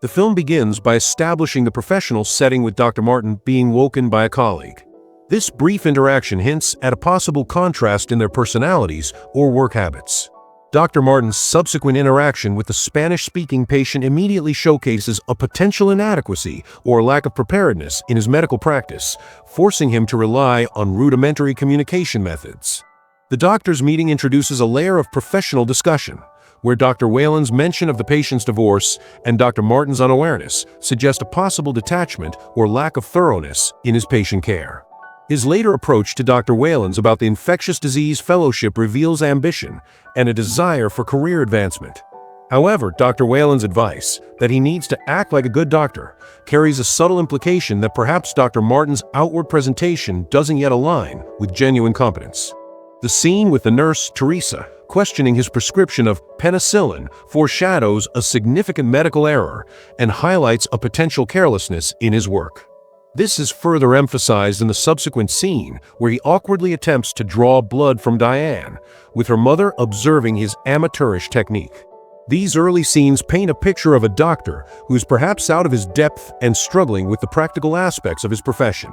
The film begins by establishing the professional setting with Dr. Martin being woken by a colleague. This brief interaction hints at a possible contrast in their personalities or work habits. Dr. Martin's subsequent interaction with the Spanish-speaking patient immediately showcases a potential inadequacy or lack of preparedness in his medical practice, forcing him to rely on rudimentary communication methods. The doctors' meeting introduces a layer of professional discussion, where Dr. Whalen's mention of the patient's divorce and Dr. Martin's unawareness suggest a possible detachment or lack of thoroughness in his patient care. His later approach to Dr. Whalen's about the infectious disease fellowship reveals ambition and a desire for career advancement. However, Dr. Whalen's advice that he needs to act like a good doctor carries a subtle implication that perhaps Dr. Martin's outward presentation doesn't yet align with genuine competence. The scene with the nurse, Teresa, questioning his prescription of penicillin foreshadows a significant medical error and highlights a potential carelessness in his work. This is further emphasized in the subsequent scene where he awkwardly attempts to draw blood from Diane, with her mother observing his amateurish technique. These early scenes paint a picture of a doctor who is perhaps out of his depth and struggling with the practical aspects of his profession.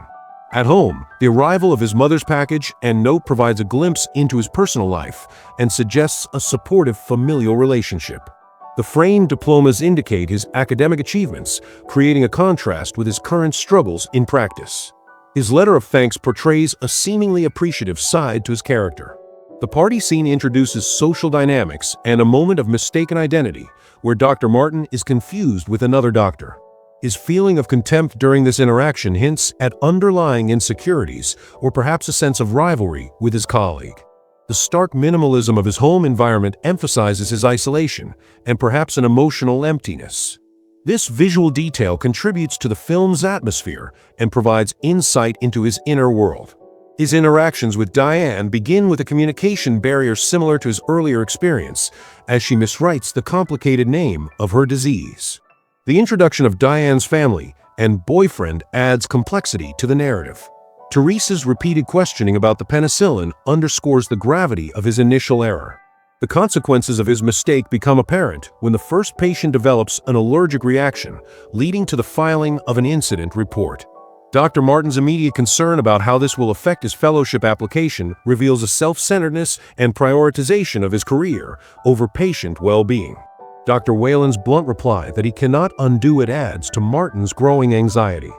At home, the arrival of his mother's package and note provides a glimpse into his personal life and suggests a supportive familial relationship. The framed diplomas indicate his academic achievements, creating a contrast with his current struggles in practice. His letter of thanks portrays a seemingly appreciative side to his character. The party scene introduces social dynamics and a moment of mistaken identity, where Dr. Martin is confused with another doctor. His feeling of contempt during this interaction hints at underlying insecurities or perhaps a sense of rivalry with his colleague. The stark minimalism of his home environment emphasizes his isolation and perhaps an emotional emptiness. This visual detail contributes to the film's atmosphere and provides insight into his inner world. His interactions with Diane begin with a communication barrier similar to his earlier experience, as she miswrites the complicated name of her disease. The introduction of Diane's family and boyfriend adds complexity to the narrative. Teresa's repeated questioning about the penicillin underscores the gravity of his initial error. The consequences of his mistake become apparent when the first patient develops an allergic reaction, leading to the filing of an incident report. Dr. Martin's immediate concern about how this will affect his fellowship application reveals a self-centeredness and prioritization of his career over patient well-being. Dr. Whalen's blunt reply that he cannot undo it adds to Martin's growing anxiety.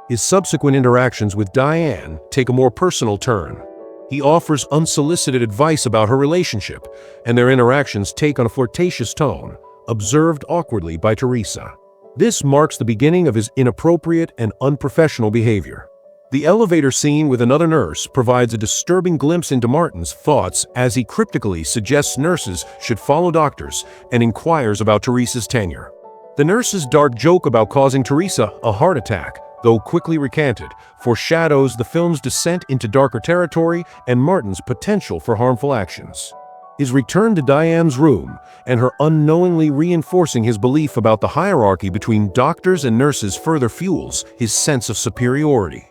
His subsequent interactions with Diane take a more personal turn. He offers unsolicited advice about her relationship, and their interactions take on a flirtatious tone, observed awkwardly by Teresa. This marks the beginning of his inappropriate and unprofessional behavior. The elevator scene with another nurse provides a disturbing glimpse into Martin's thoughts as he cryptically suggests nurses should follow doctors and inquires about Teresa's tenure. The nurse's dark joke about causing Teresa a heart attack, though quickly recanted, foreshadows the film's descent into darker territory and Martin's potential for harmful actions. His return to Diane's room and her unknowingly reinforcing his belief about the hierarchy between doctors and nurses further fuels his sense of superiority.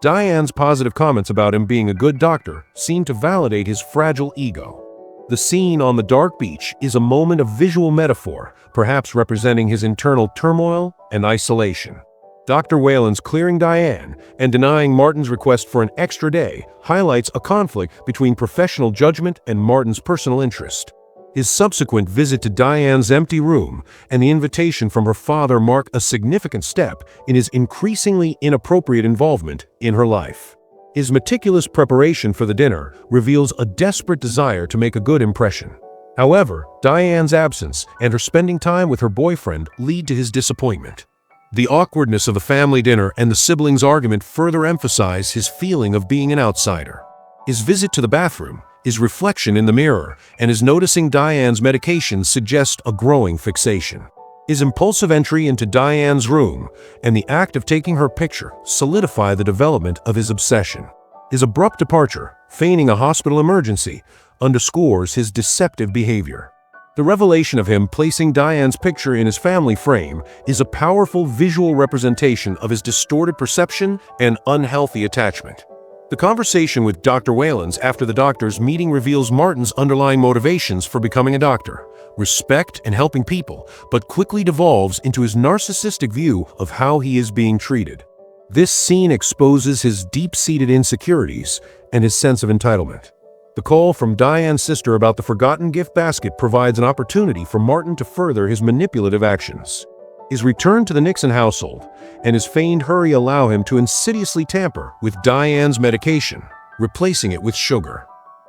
Diane's positive comments about him being a good doctor seem to validate his fragile ego. The scene on the dark beach is a moment of visual metaphor, perhaps representing his internal turmoil and isolation. Dr. Whalen's clearing Diane and denying Martin's request for an extra day highlights a conflict between professional judgment and Martin's personal interest. His subsequent visit to Diane's empty room and the invitation from her father mark a significant step in his increasingly inappropriate involvement in her life. His meticulous preparation for the dinner reveals a desperate desire to make a good impression. However, Diane's absence and her spending time with her boyfriend lead to his disappointment. The awkwardness of the family dinner and the siblings' argument further emphasize his feeling of being an outsider. His visit to the bathroom, his reflection in the mirror, and his noticing Diane's medications suggest a growing fixation. His impulsive entry into Diane's room and the act of taking her picture solidify the development of his obsession. His abrupt departure, feigning a hospital emergency, underscores his deceptive behavior. The revelation of him placing Diane's picture in his family frame is a powerful visual representation of his distorted perception and unhealthy attachment. The conversation with Dr. Whalens after the doctor's meeting reveals Martin's underlying motivations for becoming a doctor: respect and helping people, but quickly devolves into his narcissistic view of how he is being treated. This scene exposes his deep-seated insecurities and his sense of entitlement. The call from Diane's sister about the forgotten gift basket provides an opportunity for Martin to further his manipulative actions. His return to the Nixon household and his feigned hurry allow him to insidiously tamper with Diane's medication, replacing it with sugar.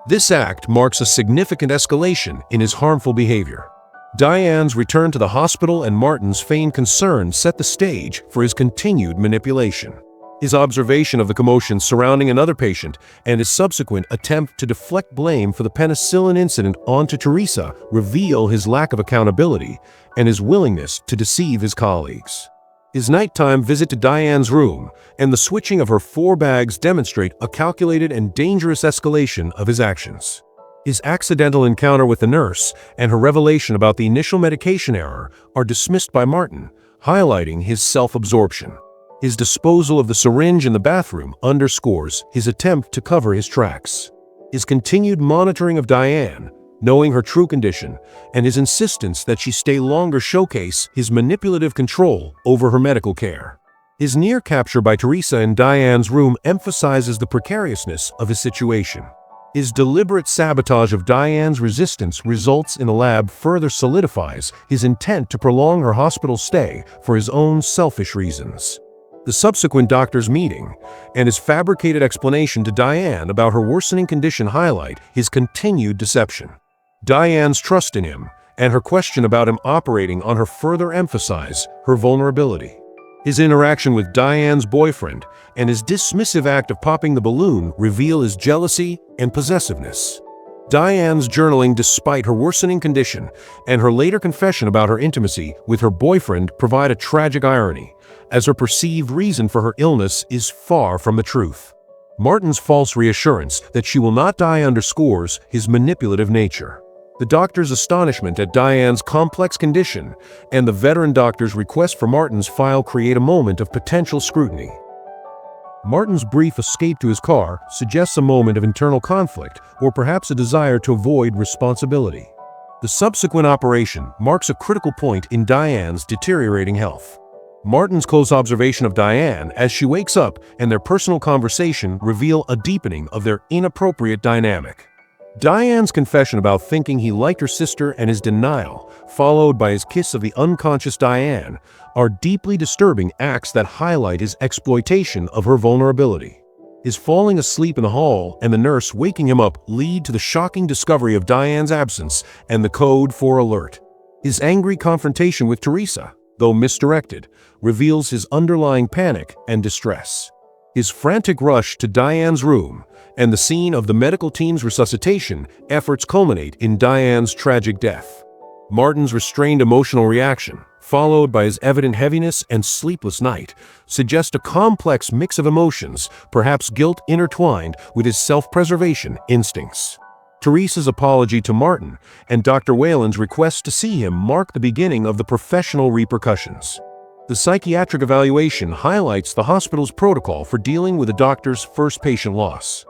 This act marks a significant escalation in his harmful behavior. Diane's return to the hospital and Martin's feigned concern set the stage for his continued manipulation. His observation of the commotion surrounding another patient and his subsequent attempt to deflect blame for the penicillin incident onto Teresa reveal his lack of accountability and his willingness to deceive his colleagues. His nighttime visit to Diane's room and the switching of her 4 bags demonstrate a calculated and dangerous escalation of his actions. His accidental encounter with the nurse and her revelation about the initial medication error are dismissed by Martin, highlighting his self-absorption. His disposal of the syringe in the bathroom underscores his attempt to cover his tracks. His continued monitoring of Diane, knowing her true condition, and his insistence that she stay longer showcase his manipulative control over her medical care. His near capture by Teresa in Diane's room emphasizes the precariousness of his situation. His deliberate sabotage of Diane's resistance results in the lab further solidifies his intent to prolong her hospital stay for his own selfish reasons. The subsequent doctor's meeting and his fabricated explanation to Diane about her worsening condition highlight his continued deception. Diane's trust in him and her question about him operating on her further emphasize her vulnerability. His interaction with Diane's boyfriend and his dismissive act of popping the balloon reveal his jealousy and possessiveness. Diane's journaling despite her worsening condition and her later confession about her intimacy with her boyfriend provide a tragic irony, as her perceived reason for her illness is far from the truth. Martin's false reassurance that she will not die underscores his manipulative nature. The doctor's astonishment at Diane's complex condition and the veteran doctor's request for Martin's file create a moment of potential scrutiny. Martin's brief escape to his car suggests a moment of internal conflict or perhaps a desire to avoid responsibility. The subsequent operation marks a critical point in Diane's deteriorating health. Martin's close observation of Diane as she wakes up and their personal conversation reveal a deepening of their inappropriate dynamic. Diane's confession about thinking he liked her sister and his denial, followed by his kiss of the unconscious Diane, are deeply disturbing acts that highlight his exploitation of her vulnerability. His falling asleep in the hall and the nurse waking him up lead to the shocking discovery of Diane's absence and the code for alert. His angry confrontation with Teresa, though misdirected, reveals his underlying panic and distress. His frantic rush to Diane's room and the scene of the medical team's resuscitation efforts culminate in Diane's tragic death. Martin's restrained emotional reaction, followed by his evident heaviness and sleepless night, suggest a complex mix of emotions, perhaps guilt intertwined with his self-preservation instincts. Teresa's apology to Martin and Dr. Whalen's request to see him mark the beginning of the professional repercussions. The psychiatric evaluation highlights the hospital's protocol for dealing with a doctor's first patient loss.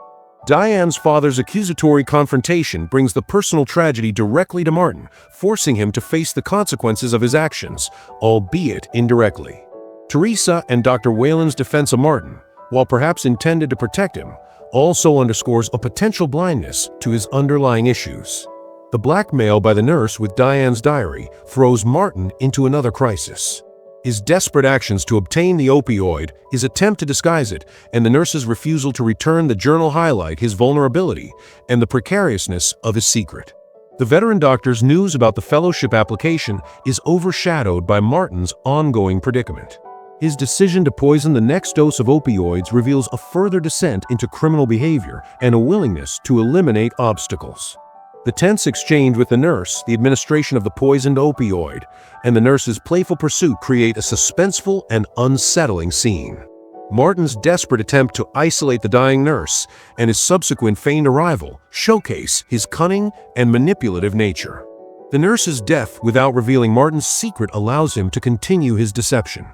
Diane's father's accusatory confrontation brings the personal tragedy directly to Martin, forcing him to face the consequences of his actions, albeit indirectly. Teresa and Dr. Whalen's defense of Martin, while perhaps intended to protect him, also underscores a potential blindness to his underlying issues. The blackmail by the nurse with Diane's diary throws Martin into another crisis. His desperate actions to obtain the opioid, his attempt to disguise it, and the nurse's refusal to return the journal highlight his vulnerability and the precariousness of his secret. The veteran doctor's news about the fellowship application is overshadowed by Martin's ongoing predicament. His decision to poison the next dose of opioids reveals a further descent into criminal behavior and a willingness to eliminate obstacles. The tense exchange with the nurse, the administration of the poisoned opioid, and the nurse's playful pursuit create a suspenseful and unsettling scene. Martin's desperate attempt to isolate the dying nurse and his subsequent feigned arrival showcase his cunning and manipulative nature. The nurse's death without revealing Martin's secret allows him to continue his deception.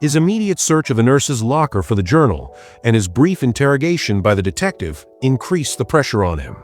His immediate search of the nurse's locker for the journal and his brief interrogation by the detective increased the pressure on him.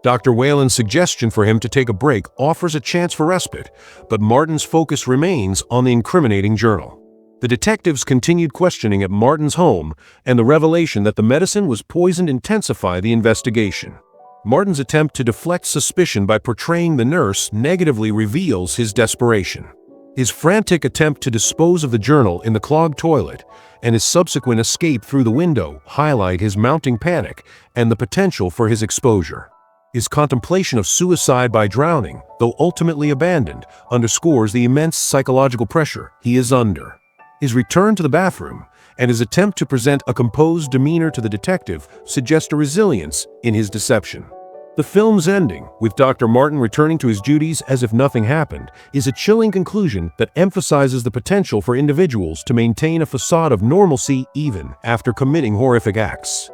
Dr. Whalen's suggestion for him to take a break offers a chance for respite, but Martin's focus remains on the incriminating journal. The detectives continued questioning at Martin's home, and the revelation that the medicine was poisoned intensified the investigation. Martin's attempt to deflect suspicion by portraying the nurse negatively reveals his desperation. His frantic attempt to dispose of the journal in the clogged toilet and his subsequent escape through the window highlight his mounting panic and the potential for his exposure. His contemplation of suicide by drowning, though ultimately abandoned, underscores the immense psychological pressure he is under. His return to the bathroom and his attempt to present a composed demeanor to the detective suggest a resilience in his deception. The film's ending, with Dr. Martin returning to his duties as if nothing happened, is a chilling conclusion that emphasizes the potential for individuals to maintain a facade of normalcy even after committing horrific acts.